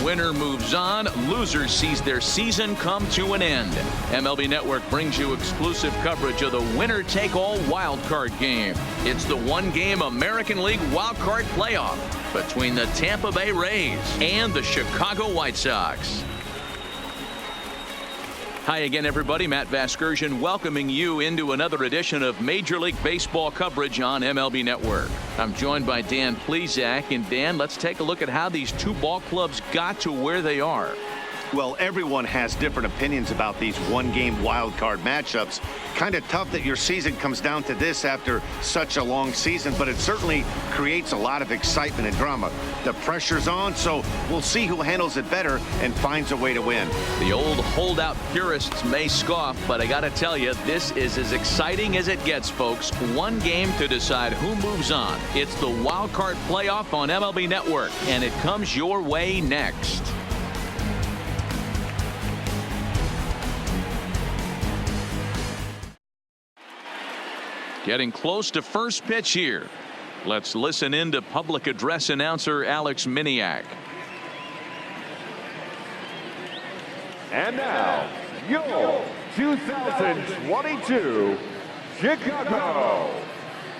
Winner moves on. Loser sees their season come to an end. MLB Network brings you exclusive coverage of the winner-take-all wild card game. It's the one-game American League wild card playoff between the Tampa Bay Rays and the Chicago White Sox. Hi again, everybody. Matt Vasgersian welcoming you into another edition of Major League Baseball coverage on MLB Network. I'm joined by Dan Plesac. And Dan, let's take a look at how these two ball clubs got to where they are. Well, everyone has different opinions about these one-game wild card matchups. Kind of tough that your season comes down to this after such a long season, but it certainly creates a lot of excitement and drama. The pressure's on, so we'll see who handles it better and finds a way to win. The old holdout purists may scoff, but I got to tell you, this is as exciting as it gets, folks. One game to decide who moves on. It's the wild card playoff on MLB Network, and it comes your way next. Getting close to first pitch here. Let's listen in to public address announcer Alex Miniak. And now, your 2022 Chicago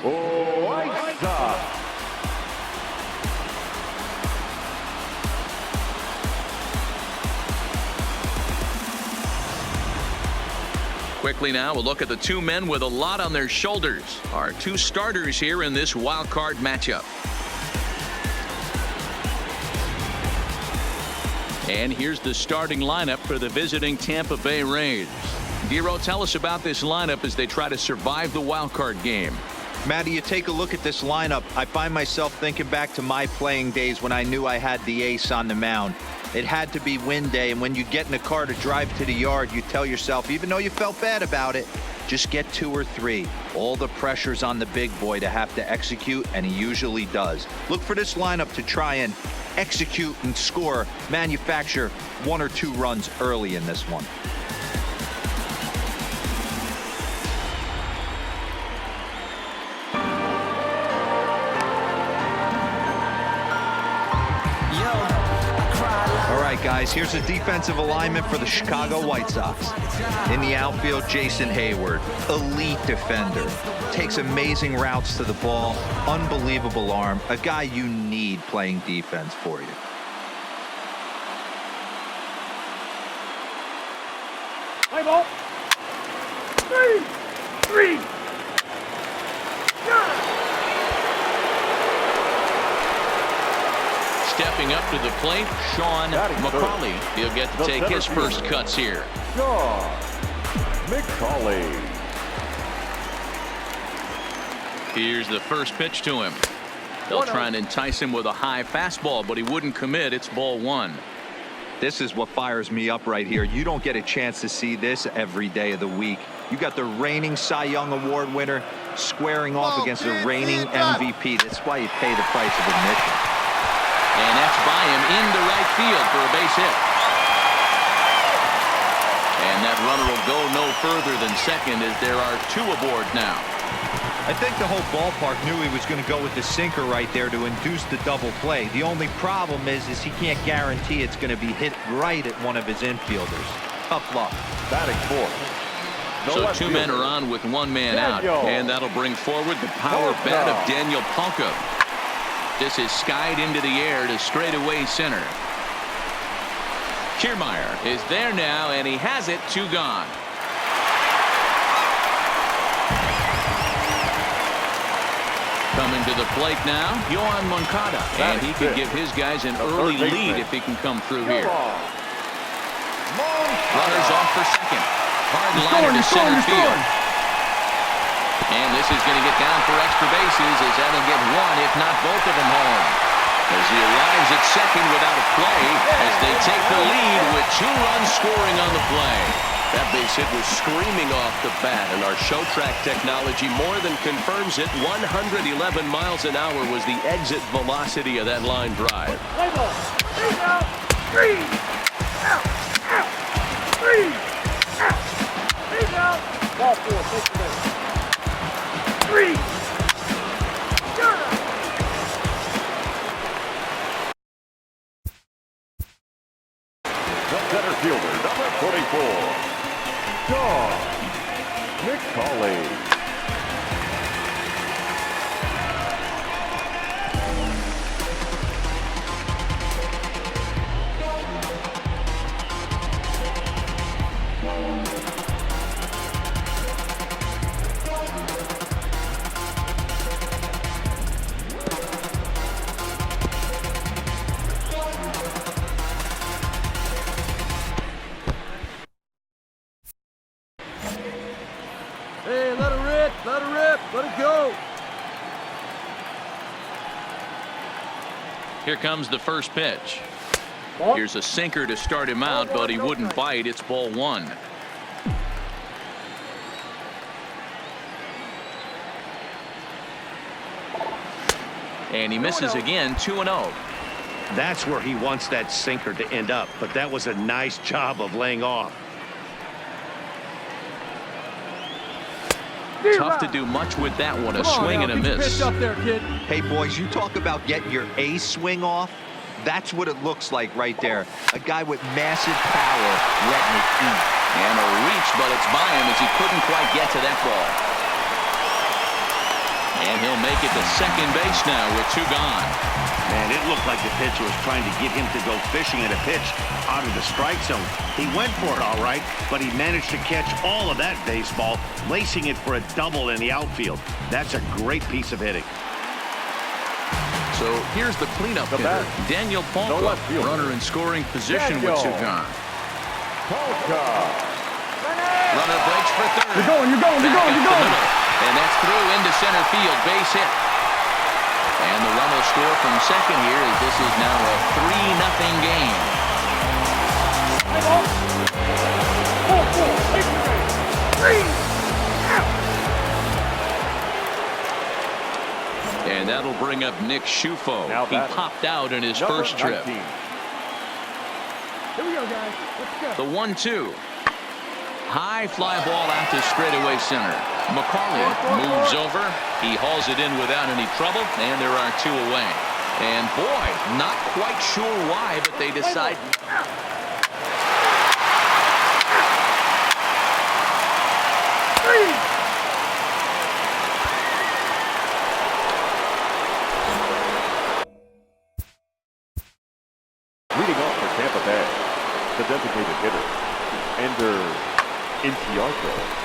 White Sox. Quickly now, we'll look at the two men with a lot on their shoulders. Our two starters here in this wild card matchup. And here's the starting lineup for the visiting Tampa Bay Rays. Dero, tell us about this lineup as they try to survive the wild card game. Matty, you take a look at this lineup. I find myself thinking back to my playing days when I knew I had the ace on the mound. It had to be win day, and when you get in a car to drive to the yard, you tell yourself, even though you felt bad about it, just get 2 or 3. All the pressure's on the big boy to have to execute, and he usually does. Look for this lineup to try and execute and score, manufacture 1 or 2 runs early in this one. Guys, here's a defensive alignment for the Chicago White Sox. In the outfield, Jason Hayward, elite defender, takes amazing routes to the ball, unbelievable arm, a guy you need playing defense for you. Play ball. 3. Stepping up to the plate, McCauley. He'll get to take his first cuts here. McCauley. Here's the first pitch to him. They'll try and entice him with a high fastball, but he wouldn't commit. It's ball 1. This is what fires me up right here. You don't get a chance to see this every day of the week. You got the reigning Cy Young Award winner squaring off against the reigning MVP. That's why you pay the price of admission. And that's by him into right field for a base hit. And that runner will go no further than second as there are 2 aboard now. I think the whole ballpark knew he was going to go with the sinker right there to induce the double play. The only problem is he can't guarantee it's going to be hit right at one of his infielders. Tough luck. Batting 4th. So 2 men are on with 1 man out. And that'll bring forward the power bat of Daniel Palka. This is skied into the air to straightaway center. Kiermaier is there now, and he has it. 2 gone. Coming to the plate now, Yoán Moncada. And he could give his guys an early lead if he can come through here. Runners off for second. Hard liner to center field. And this is going to get down for extra bases as that'll get 1, if not both of them home. As he arrives at second without a play as they take the lead with 2 runs scoring on the play. That base hit was screaming off the bat, and our show track technology more than confirms it. 111 miles an hour was the exit velocity of that line drive. Play ball. 3 out. 3 out. Out. 3 out. 3 out. Ball 4. Take the base. 3. Here comes the first pitch. Ball. Here's a sinker to start him out, but he wouldn't bite. It's ball one. And he misses again, 2-0. That's where he wants that sinker to end up, but that was a nice job of laying off. Tough to do much with that one. A swing and a miss. Up there, kid. Hey, boys, you talk about getting your A swing off. That's what it looks like right there. A guy with massive power letting it eat. And a reach, but it's by him as he couldn't quite get to that ball. And he'll make it to second base now with 2 gone. Man, it looked like the pitcher was trying to get him to go fishing at a pitch out of the strike zone. He went for it all right, but he managed to catch all of that baseball, lacing it for a double in the outfield. That's a great piece of hitting. So here's the cleanup hitter, Daniel Polka, runner in scoring position with 2 gone. Runner breaks for third. You're going. And that's through into center field, base hit. And the run will score from second here as this is now a 3-0 game. And that'll bring up Nick Schufo. He popped out in his first trip. Here we go, guys. Let's go. The 1-2. High fly ball out to straightaway center. McCauley moves over. He hauls it in without any trouble, and there are 2 away. And boy, not quite sure why, but they decide. Leading off for Tampa Bay, the designated hitter, Ender Inciardo.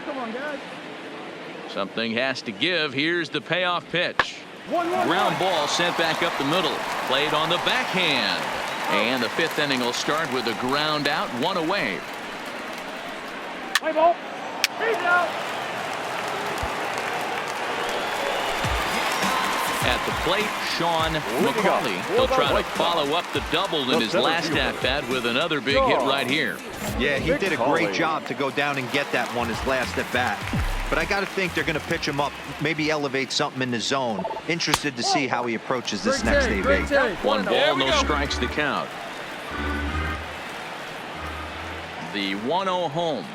Come on, guys. Something has to give. Here's the payoff pitch. 1-1. Ground ball sent back up the middle. Played on the backhand. And the 5th inning will start with a ground out, 1 away. Play ball. He's out. At the plate, Sean McCauley. He'll try to follow up the double in his last at-bat with another big hit right here. Yeah, he did a great job to go down and get that one his last at-bat. But I got to think they're going to pitch him up, maybe elevate something in the zone. Interested to see how he approaches this next AB. 1 ball, no strikes to count. The 1-0 home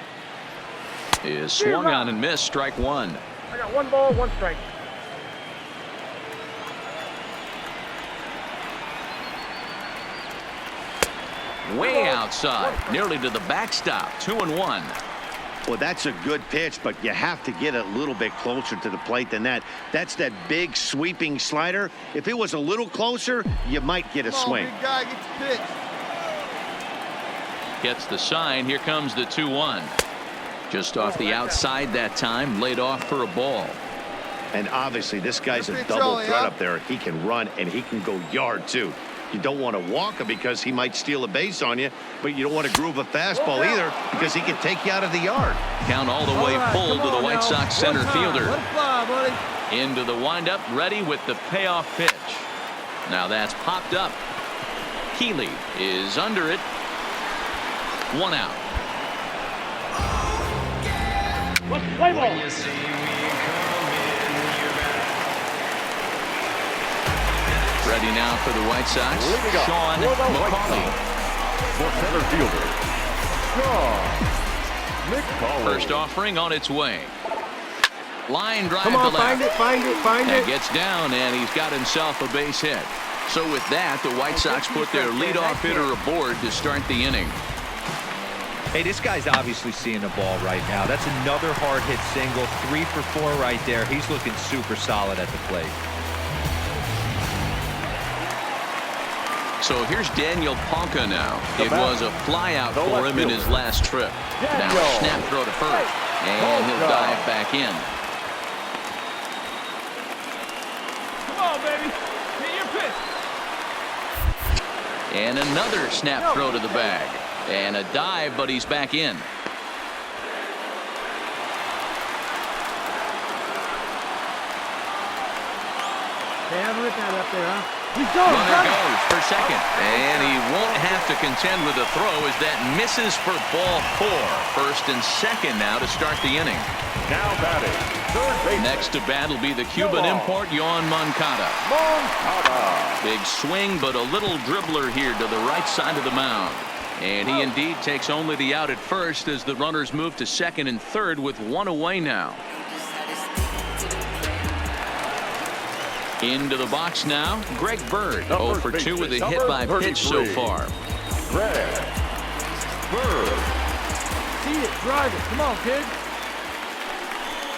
is swung on and missed, strike 1. I got 1 ball, 1 strike. Way outside, nearly to the backstop, 2-1. Well, that's a good pitch, but you have to get a little bit closer to the plate than that. That's that big sweeping slider. If it was a little closer, you might get a swing. Big guy gets pitched. Gets the sign. Here comes the 2-1. Just off the outside that time, laid off for a ball. And obviously, this guy's a double threat up there. He can run and he can go yard too. You don't want to walk him because he might steal a base on you, but you don't want to groove a fastball either because he can take you out of the yard. Count all the way full to the White Sox center fielder. Let it fly, buddy. Into the windup, ready with the payoff pitch. Now that's popped up. Keeley is under it. 1 out. Let's play ball. Ready now for the White Sox, Sean McCauley. For center fielder, Sean McCauley. First offering on its way. Line drive Come on, to left. find it. And gets down, and he's got himself a base hit. So with that, the White Sox put their leadoff hitter aboard to start the inning. Hey, this guy's obviously seeing the ball right now. That's another hard hit single, 3 for 4 right there. He's looking super solid at the plate. So here's Daniel Ponca now. It was a flyout for him in his last trip. Now snap throw to first. And he'll dive back in. Come on, baby. Get your pitch. And another snap throw to the bag. And a dive, but he's back in. They haven't lit that up there, huh? Runner goes for second. And he won't have to contend with a throw as that misses for ball 4. First and second now to start the inning. Now batting, third base. Next to bat will be the Cuban import, Yoan Moncada. Big swing, but a little dribbler here to the right side of the mound. And he indeed takes only the out at first as the runners move to second and third with one away now. Into the box now, Greg Bird. 0 for 2 with a hit by pitch so far. Greg Bird. See it, drive it. Come on, kid.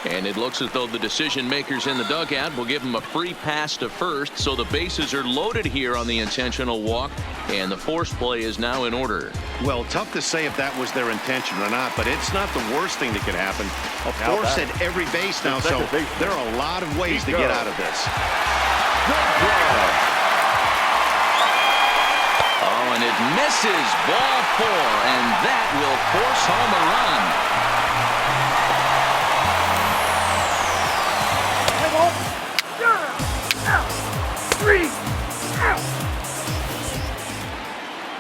And it looks as though the decision makers in the dugout will give him a free pass to first, so the bases are loaded here on the intentional walk, and the force play is now in order. Well, tough to say if that was their intention or not, but it's not the worst thing that could happen. A force at every base now, so there are a lot of ways to get out of this. Oh, and it misses ball 4, and that will force home a run.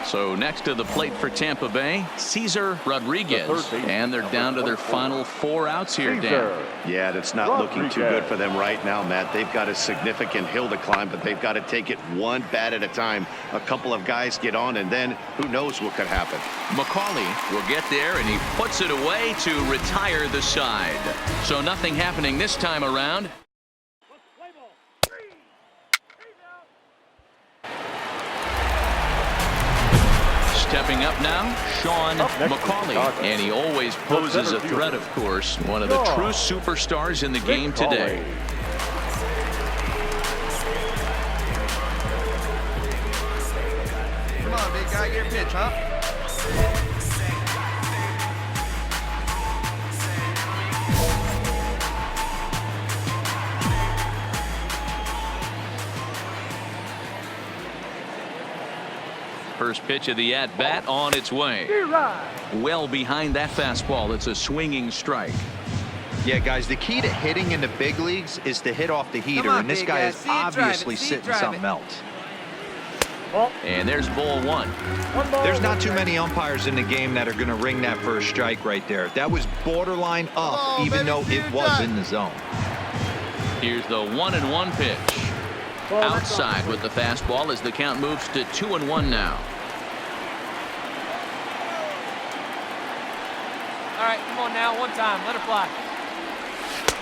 So next to the plate for Tampa Bay, Cesar Rodriguez. And they're down to their final 4 outs here, Dan. Yeah, that's not looking too good for them right now, Matt. They've got a significant hill to climb, but they've got to take it one bat at a time. A couple of guys get on, and then who knows what could happen. McCauley will get there, and he puts it away to retire the side. So nothing happening this time around. Stepping up now, Sean McCauley. And he always poses a threat, of course. One of the true superstars in the game today. Come on, big guy, your pitch, huh? First pitch of the at-bat on its way. Well behind that fastball. It's a swinging strike. Yeah, guys, the key to hitting in the big leagues is to hit off the heater, and this guy is obviously sitting something else. And there's ball 1. There's not too many umpires in the game that are going to ring that first strike right there. That was borderline up, even though it was in the zone. Here's the 1-1 pitch. Outside with the fastball as the count moves to 2-1 now. All right, come on now, one time, let it fly.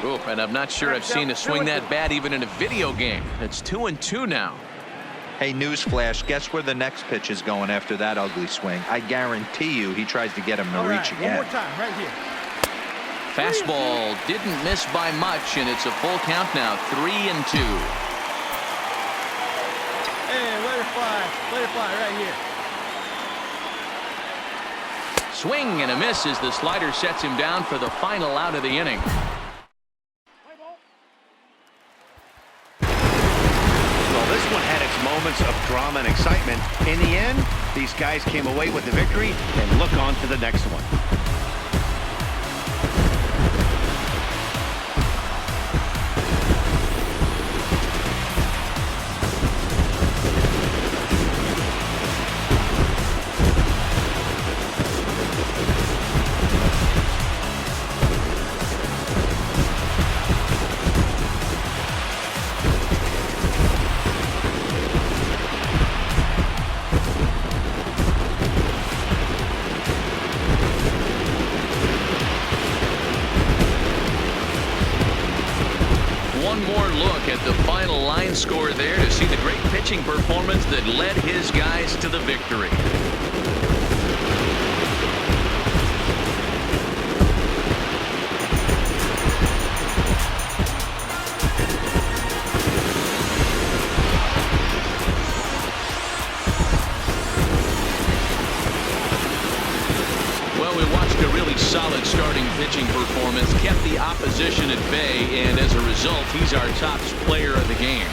Oof, and I'm not sure I've seen a swing that bad even in a video game. It's 2-2 now. Hey, newsflash, guess where the next pitch is going after that ugly swing? I guarantee you he tries to get him to reach again. One more time, right here. Fastball didn't miss by much, and it's a full count now, 3-2. Hey, let it fly right here. Swing and a miss as the slider sets him down for the final out of the inning. Well, this one had its moments of drama and excitement. In the end, these guys came away with the victory and look on to the next one. One more look at the final line score there to see the great pitching performance that led his guys to the victory. pitching performance kept the opposition at bay, and as a result, he's our top player of the game.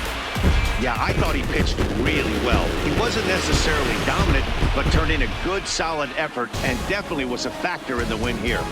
Yeah, I thought he pitched really well. He wasn't necessarily dominant, but turned in a good, solid effort and definitely was a factor in the win here.